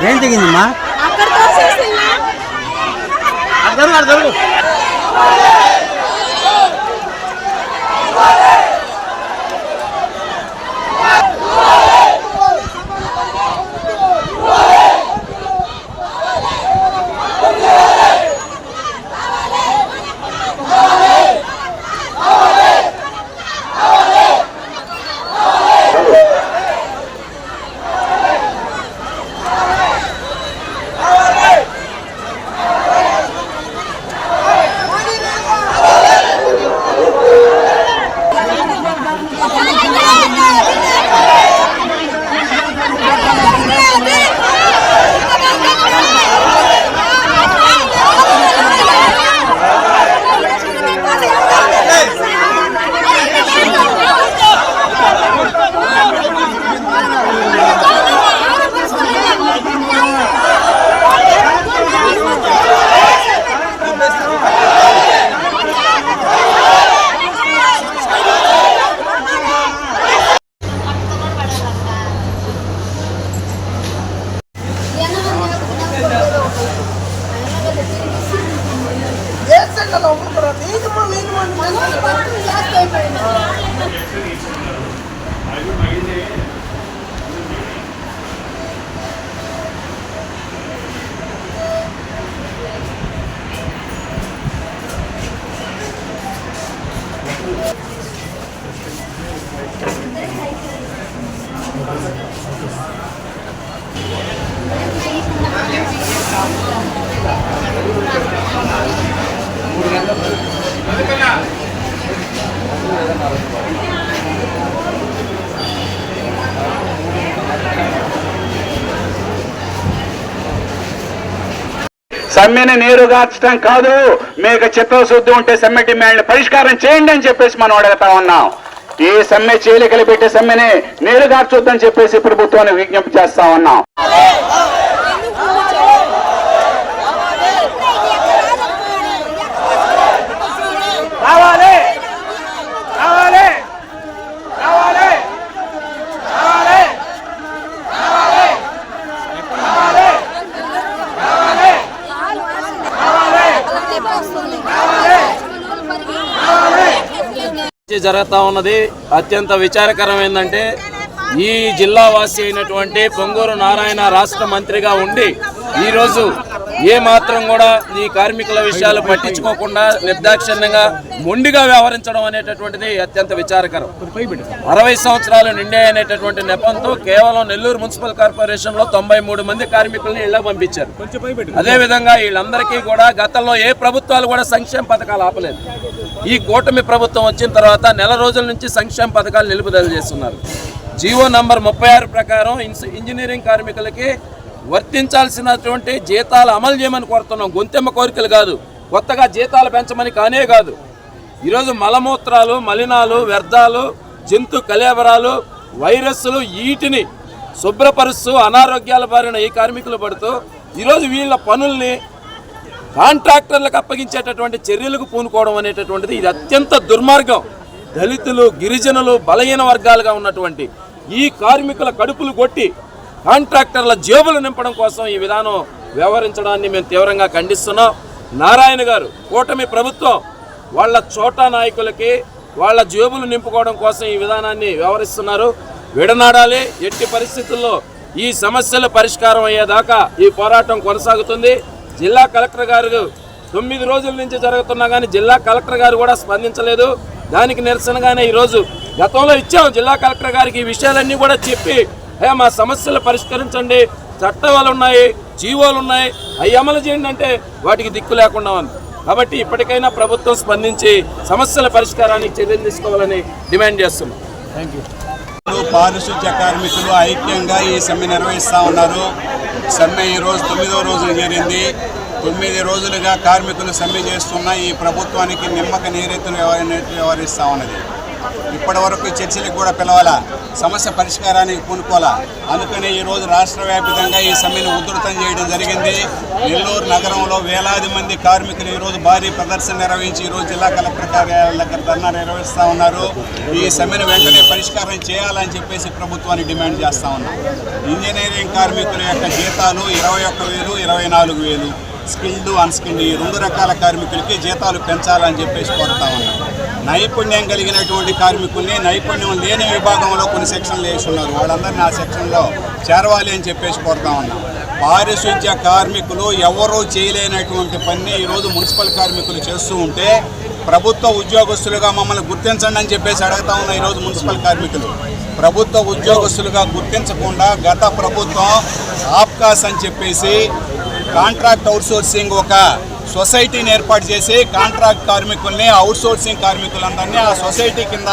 ఏం తెగిందమ్మా అర్థం అర్థం సమ్మెని నీరుగార్చడం కాదు, మీకు చిత్తశుద్ధి ఉంటే సమ్మె డిమాండ్ పరిష్కారం చేయండి అని చెప్పేసి మనం అడుగుతా ఉన్నాం. ఈ సమ్మె చీలికలు పెట్టే సమ్మెని నీరుగార్చొద్దని చెప్పేసి ప్రభుత్వాన్ని విజ్ఞప్తి చేస్తా ఉన్నాం. జరుగుతూ ఉన్నది. అత్యంత విచారకరం ఏంటంటే ఈ జిల్లా వాసి అయినటువంటి పొంగూరు నారాయణ రాష్ట్ర మంత్రిగా ఉండి ఈరోజు ఏ మాత్రం కూడా ఈ కార్మికుల విషయాలు పట్టించుకోకుండా నిర్దాక్షిణ్యంగా మొండిగా వ్యవహరించడం అనేటటువంటిది అత్యంత విచారకరం. 60 సంవత్సరాలు నిండే అనేటటువంటి నెపంతో కేవలం నెల్లూరు మున్సిపల్ కార్పొరేషన్లో 93 మంది కార్మికుల్ని ఇళ్లకు పంపించారు. అదేవిధంగా వీళ్ళందరికీ కూడా గతంలో ఏ ప్రభుత్వాలు కూడా సంక్షేమ పథకాలు ఆపలేదు. ఈ కూటమి ప్రభుత్వం వచ్చిన తర్వాత నెల రోజుల నుంచి సంక్షేమ పథకాలు నిలుపుదల చేస్తున్నారు. జీవో నంబర్ 36 ప్రకారం ఇంజనీరింగ్ కార్మికులకి వర్తించాల్సినటువంటి జీతాలు అమలు చేయమని కోరుతున్నాం. గొంతెమ్మ కోరికలు కాదు, కొత్తగా జీతాలు పెంచమని కానే కాదు. ఈరోజు మలమూత్రాలు, మలినాలు, వ్యర్థాలు, జంతు కళేబరాలు, వైరస్లు వీటిని శుభ్రపరుస్తూ అనారోగ్యాల బారిన ఈ కార్మికులు పడుతూ ఈరోజు వీళ్ళ పనుల్ని కాంట్రాక్టర్లకు అప్పగించేటటువంటి చర్యలకు పూనుకోవడం అనేటటువంటిది ఇది అత్యంత దుర్మార్గం. దళితులు, గిరిజనులు, బలహీన వర్గాలుగా ఉన్నటువంటి ఈ కార్మికుల కడుపులు కొట్టి కాంట్రాక్టర్ల జేబులు నింపడం కోసం ఈ విధానం వ్యవహరించడాన్ని మేము తీవ్రంగా ఖండిస్తున్నాం. నారాయణ గారు, కూటమి ప్రభుత్వం వాళ్ళ చోటా నాయకులకి వాళ్ళ జేబులు నింపుకోవడం కోసం ఈ విధానాన్ని వ్యవహరిస్తున్నారు. విడనాడాలి. ఎట్టి పరిస్థితుల్లో ఈ సమస్యలు పరిష్కారం అయ్యేదాకా ఈ పోరాటం కొనసాగుతుంది. జిల్లా కలెక్టర్ గారు 9 రోజుల నుంచి జరుగుతున్నా కానీ జిల్లా కలెక్టర్ గారు కూడా స్పందించలేదు. దానికి నిరసనగానే ఈరోజు గతంలో ఇచ్చాం జిల్లా కలెక్టర్ గారికి ఈ విషయాలన్నీ కూడా చెప్పి మా సమస్యలు పరిష్కరించండి, చట్టాలు ఉన్నాయి, జీవోలు ఉన్నాయి, అవి అమలు చేయండి అంటే వాటికి దిక్కు లేకుండా ఉంది. కాబట్టి ఇప్పటికైనా ప్రభుత్వం స్పందించి సమస్యల పరిష్కారానికి చర్యలు తీసుకోవాలని డిమాండ్ చేస్తున్నాం. Thank you. పారిశుద్ధ్య కార్మికులు ఐక్యంగా ఈ సమ్మె నిర్వహిస్తూ ఉన్నారు. సమ్మె ఈరోజు 9వ రోజు జరిగింది. 9 రోజులుగా కార్మికులు సమ్మె చేస్తున్న ఈ ప్రభుత్వానికి నిమ్మక నీరెత్తులు వ్యవహరిస్తూ ఉన్నది. ఇప్పటి వరకు చర్చలకు కూడా పిలవాలా, సమస్య పరిష్కారానికి పూనుకోవాలా. అందుకని ఈరోజు రాష్ట్ర వ్యాప్తంగా ఈ సమ్మెను ఉధృతం చేయడం జరిగింది. నెల్లూరు నగరంలో వేలాది మంది కార్మికులు ఈరోజు భారీ ప్రదర్శన నిర్వహించి ఈరోజు జిల్లా కలెక్టర్ కార్యాలయాల దగ్గర ధర్నా నిర్వహిస్తూ ఉన్నారు. ఈ సమ్మెను వెంటనే పరిష్కారం చేయాలని చెప్పేసి ప్రభుత్వాన్ని డిమాండ్ చేస్తూ ఉన్నాం. ఇంజనీరింగ్ కార్మికుల యొక్క జీతాలు 21,000, 24,000, స్కిల్డ్, అన్స్కిల్డ్ ఈ 2 రకాల కార్మికులకి జీతాలు పెంచాలని చెప్పేసి కోరుతా ఉన్నాం. నైపుణ్యం కలిగినటువంటి కార్మికుల్ని నైపుణ్యం లేని విభాగంలో కొన్ని సెక్షన్లు వేసి ఉన్నారు. వాళ్ళందరినీ ఆ సెక్షన్లో చేరవాలి అని చెప్పేసి కోరుతా ఉన్నాం. పారిశుద్ధ్య కార్మికులు ఎవరూ చేయలేనటువంటి పని ఈరోజు మున్సిపల్ కార్మికులు చేస్తూ ఉంటే ప్రభుత్వ ఉద్యోగస్తులుగా మమ్మల్ని గుర్తించండి అని చెప్పేసి అడుగుతా ఉన్న ఈరోజు మున్సిపల్ కార్మికులు. ప్రభుత్వ ఉద్యోగస్తులుగా గుర్తించకుండా గత ప్రభుత్వం ఆప్కాస్ అని చెప్పేసి కాంట్రాక్ట్ అవుట్సోర్సింగ్ ఒక సొసైటీని ఏర్పాటు చేసి కాంట్రాక్ట్ కార్మికుల్ని, అవుట్సోర్సింగ్ కార్మికులందరినీ ఆ సొసైటీ కింద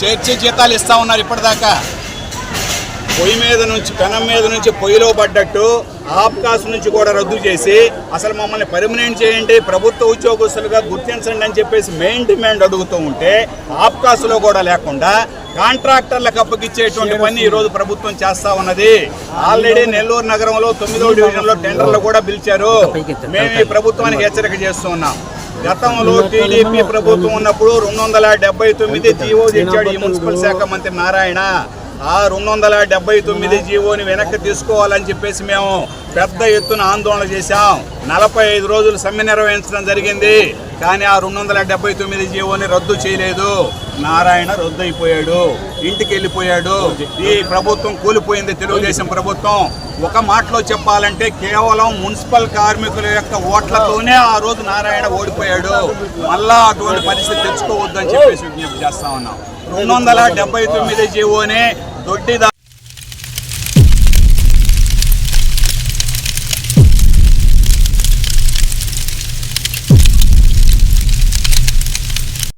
చేర్చి జీతాలు ఇస్తూ ఉన్నారు. ఇప్పటిదాకా పొయ్యి మీద నుంచి, పెనం మీద నుంచి పొయ్యిలో పడ్డట్టు ఆప్కాస్ నుంచి కూడా రద్దు చేసి అసలు మమ్మల్ని పర్మనెంట్ చేయండి, ప్రభుత్వ ఉద్యోగస్తులుగా గుర్తించండి అని చెప్పేసి మెయిన్ డిమాండ్ అడుగుతూ ఉంటే ఆప్కాస్లో కూడా లేకుండా కాంట్రాక్టర్లకు అప్పగిచ్చేటువంటి పని ఈరోజు ప్రభుత్వం చేస్తా ఉన్నది. ఆల్రెడీ నెల్లూరు నగరంలో 9వ డివిజన్లో టెండర్లు కూడా పిలిచారు. మేము ఈ ప్రభుత్వానికి హెచ్చరిక చేస్తూ ఉన్నాం. గతంలో టీడీపీ ప్రభుత్వం ఉన్నప్పుడు 279 జీవో తెచ్చాడు ఈ మున్సిపల్ శాఖ మంత్రి నారాయణ. ఆ 279 జీవోని వెనక్కి తీసుకోవాలని చెప్పేసి మేము పెద్ద ఎత్తున ఆందోళన చేశాం. 45 రోజులు సమ్మె నిర్వహించడం జరిగింది. కానీ ఆ 279 జీవోని రద్దు చేయలేదు. నారాయణ రద్దు అయిపోయాడు, ఇంటికి వెళ్ళిపోయాడు. ఈ ప్రభుత్వం కూలిపోయింది, తెలుగుదేశం ప్రభుత్వం. ఒక మాటలో చెప్పాలంటే కేవలం మున్సిపల్ కార్మికుల యొక్క ఓట్లతోనే ఆ రోజు నారాయణ ఓడిపోయాడు. మళ్ళా అటువంటి పరిస్థితి తెచ్చుకోవద్దని చెప్పేసి విజ్ఞప్తి చేస్తా ఉన్నాం. 279 జీవోనే దొడ్డి